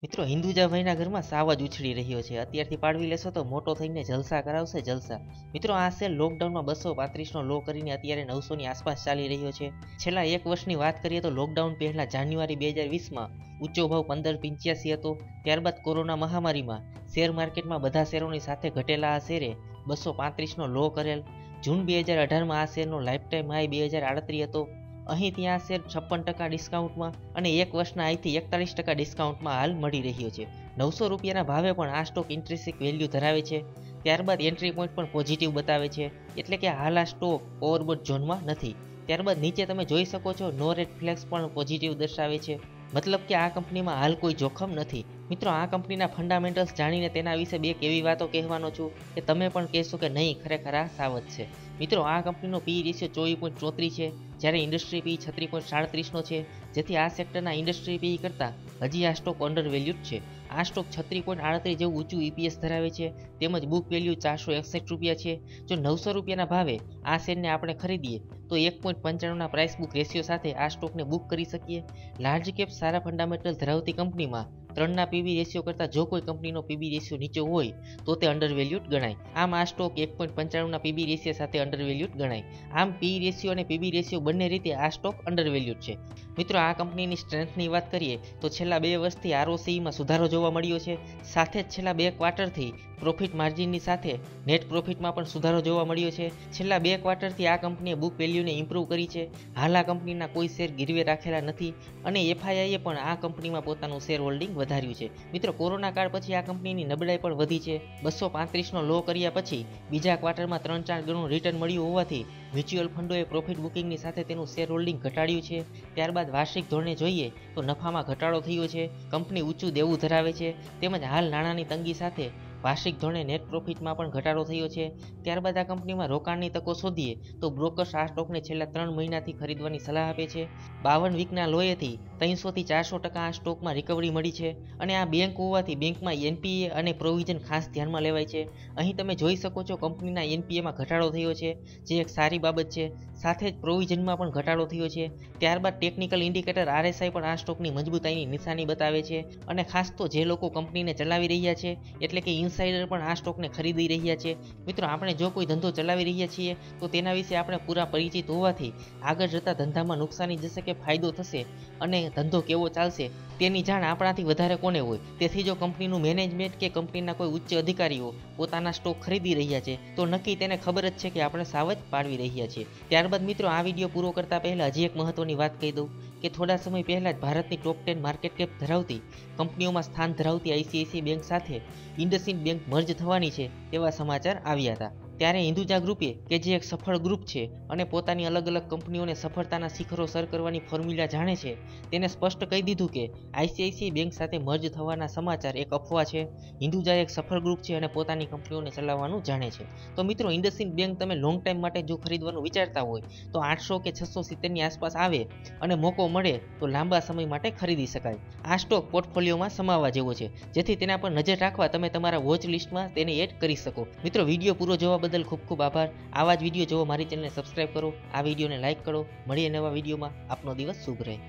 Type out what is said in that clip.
મિત્રો હિન્દુજાભાઈના ઘરમાં સાવ જ ઉછળી રહ્યો છે. અત્યારથી પાડવી લેશો તો મોટો થઈને જલસા કરાવશે જલસા. મિત્રો આ સેલ લોકડાઉનમાં 235નો લો કરીને અત્યારે 900ની આસપાસ ચાલી રહ્યો છે. છેલ્લા એક વર્ષની વાત કરીએ તો લોકડાઉન પહેલા જાન્યુઆરી 2020માં ઊંચો ભાવ 1585 હતો. ત્યારબાદ કોરોના મહામારીમાં શેર માર્કેટમાં બધા શેરોની સાથે ઘટેલા આ શેરે 235નો લો કરેલ. જૂન 2018માં આ શેરનો લાઈફ ટાઈમ હાઈ 2038 હતો. અહીં ત્યાં શેર 56% ડિસ્કાઉન્ટમાં અને એક વર્ષના હાઈથી 41% ડિસ્કાઉન્ટમાં હાલ મળી રહ્યો છે. 900 રૂપિયાના ભાવે પણ આ સ્ટોક ઇન્ટ્રિન્સિક વેલ્યુ ધરાવે છે. ત્યારબાદ એન્ટ્રી પોઈન્ટ પણ પોઝિટિવ બતાવે છે, એટલે કે હાલ આ સ્ટોક ઓવરબોટ ઝોનમાં નથી. ત્યારબાદ નીચે તમે જોઈ શકો છો નો રેડ ફ્લેગ્સ પણ પોઝિટિવ દર્શાવે છે, મતલબ કે આ કંપનીમાં હાલ કોઈ જોખમ નથી. મિત્રો આ કંપનીના ફંડામેન્ટલ્સ જાણીને તેના વિશે બે એવી વાતો કહેવાનો છું કે તમે પણ કહેશો કે નહીં ખરેખર આ સાવધ છે. મિત્રો આ કંપનીનો પી રેશિયો 24.34 છે, જ્યારે ઇન્ડસ્ટ્રી પી 36.37નો છે, જેથી આ સેક્ટરના ઇન્ડસ્ટ્રી પી કરતાં હજી આ સ્ટોક અંડર વેલ્યુડ છે. આ સ્ટોક 36.38 જેવું ઊંચું ઈપીએસ ધરાવે છે, તેમજ બુક વેલ્યુ 461 રૂપિયા છે. જો 900 રૂપિયાના ભાવે આ શેરને આપણે ખરીદીએ તો 1.95ના પ્રાઇસ બુક રેશિયો સાથે આ સ્ટોકને બુક કરી શકીએ. લાર્જ કેપ સારા ફંડામેન્ટલ ધરાવતી કંપનીમાં 3ના પીબી રેશિયો કરતાં જો કોઈ કંપનીનો પીબી રેશિયો નીચો હોય તો તે અંડર વેલ્યુડ ગણાય. આમ આ સ્ટોક 1.95ના પીબી રેશિયો સાથે અંડર વેલ્યુડ ગણાય. આમ પી રેશિયો અને પીબી રેશિયો બંને રીતે આ સ્ટોક અંડર વેલ્યુડ છે. મિત્રો આ કંપનીની સ્ટ્રેન્થની વાત કરીએ તો છેલ્લા 2 વર્ષથી આરઓસીમાં સુધારો જોવા મળ્યો છે. સાથે જ છેલ્લા 2 ક્વાર્ટરથી પ્રોફિટ માર્જિનની સાથે નેટ પ્રોફિટમાં પણ સુધારો જોવા મળ્યો છે. છેલ્લા 2 ક્વાર્ટરથી આ કંપનીએ બુક વેલ્યુને ઇમ્પ્રૂવ કરી છે. હાલ આ કંપનીના કોઈ શેર ગીરવે રાખેલા નથી અને એફઆઈઆઈએ પણ આ કંપનીમાં પોતાનું શેર હોલ્ડિંગ વધાર્યું છે. મિત્રો કોરોના કાળ પછી આ કંપનીની નબળાઈ પણ વધી છે. 235નો લો કર્યા પછી બીજા ક્વાર્ટરમાં 3-4 ગણું રિટર્ન મળ્યું હોવાથી મ્યુચ્યુઅલ ફંડોએ પ્રોફિટ બુકિંગની સાથે તેનું શેર હોલ્ડિંગ ઘટાડ્યું છે. ત્યારબાદ વાર્ષિક ધોરણે જોઈએ તો નફામાં ઘટાડો થયો છે. કંપની ઊંચું દેવું ધરાવે છે, તેમજ હાલ નાણાંની તંગી સાથે વાર્ષિક ધોરણે નેટ પ્રોફિટમાં પણ ઘટાડો થયો છે. ત્યારબાદ આ કંપનીમાં રોકાણની તકો શોધીએ તો બ્રોકર્સ આ સ્ટોકને છેલ્લા 3 મહિનાથી ખરીદવાની સલાહ આપે છે. 52 વીકના લોએથી 300થી 400% આ સ્ટોકમાં રિકવરી મળી છે અને આ બેંક હોવાથી બેંકમાં એનપીએ અને પ્રોવિઝન ખાસ ધ્યાનમાં લેવાય છે. અહીં તમે જોઈ શકો છો કંપનીના એનપીએમાં ઘટાડો થયો છે, જે એક સારી બાબત છે. સાથે જ પ્રોવિઝનમાં પણ ઘટાડો થયો છે. ત્યારબાદ ટેકનિકલ ઇન્ડિકેટર આરએસઆઈ પણ આ સ્ટોકની મજબૂતાઈની નિશાની બતાવે છે અને ખાસ તો જે લોકો કંપનીને ચલાવી રહ્યા છે, એટલે કે ઇનસાઇડર પણ આ સ્ટોકને ખરીદી રહ્યા છે. મિત્રો આપણે જો કોઈ ધંધો ચલાવી રહ્યા છીએ તો તેના વિશે આપણે પૂરા પરિચિત હોવાથી આગળ જતા ધંધામાં નુકસાની જશે કે ફાયદો થશે અને ધંધો કેવો ચાલશે તેની જાણ આપણાથી વધારે કોને હોય. તેથી જો કંપનીનું મેનેજમેન્ટ કે કંપનીના કોઈ ઉચ્ચ અધિકારીઓ પોતાના સ્ટોક ખરીદી રહ્યા છે તો નક્કી તેને ખબર જ છે કે આપણે સાવધ પાડવી રહ્યા છીએ. ત્યારબાદ મિત્રો આ વિડીયો પૂરો કરતા પહેલા હજી એક મહત્વની વાત કહી દઉં કે થોડા સમય પહેલા જ ભારતની ટોપ 10 માર્કેટ કેપ ધરાવતી કંપનીઓમાં સ્થાન ધરાવતી આઈસીઆઈસીઆઈ બેંક સાથે ઇન્ડસઇન્ડ બેંક મર્જ થવાની છે તેવા સમાચાર આવ્યા હતા. ત્યારે હિન્દુજા ગ્રુપે કે જે એક સફળ ગ્રુપ છે અને પોતાની અલગ અલગ કંપનીઓને સફળતાના શિખરો સર કરવાની ફોર્મ્યુલા જાણે છે, તેને સ્પષ્ટ કહી દીધું કે આઈસીઆઈસીઆઈ બેંક સાથે મર્જ થવાના સમાચાર એક અફવા છે. હિન્દુજા એક સફળ ગ્રુપ છે અને પોતાની કંપનીઓને ચલાવવાનું જાણે છે. તો મિત્રો ઇન્ડસઇન્ડ બેંક તમે લોંગ ટાઈમ માટે જો ખરીદવાનું વિચારતા હોય તો 800 કે 670ની આસપાસ આવે અને મોકો મળે તો લાંબા સમય માટે ખરીદી શકાય. આ સ્ટોક પોર્ટફોલિયોમાં સમાવવા જેવો છે, જેથી તેના પર નજર રાખવા તમે તમારા વોચ લિસ્ટમાં તેને એડ કરી શકો. મિત્રો વિડીયો પૂરો જોવા બદલ ખૂબ ખૂબ આભાર. આવા જ વિડીયો જોવા મારી ચેનલને સબસ્ક્રાઇબ કરો, આ વિડીયોને લાઇક કરો. મળીએ નવા વિડીયોમાં. આપનો દિવસ શુભ રહે.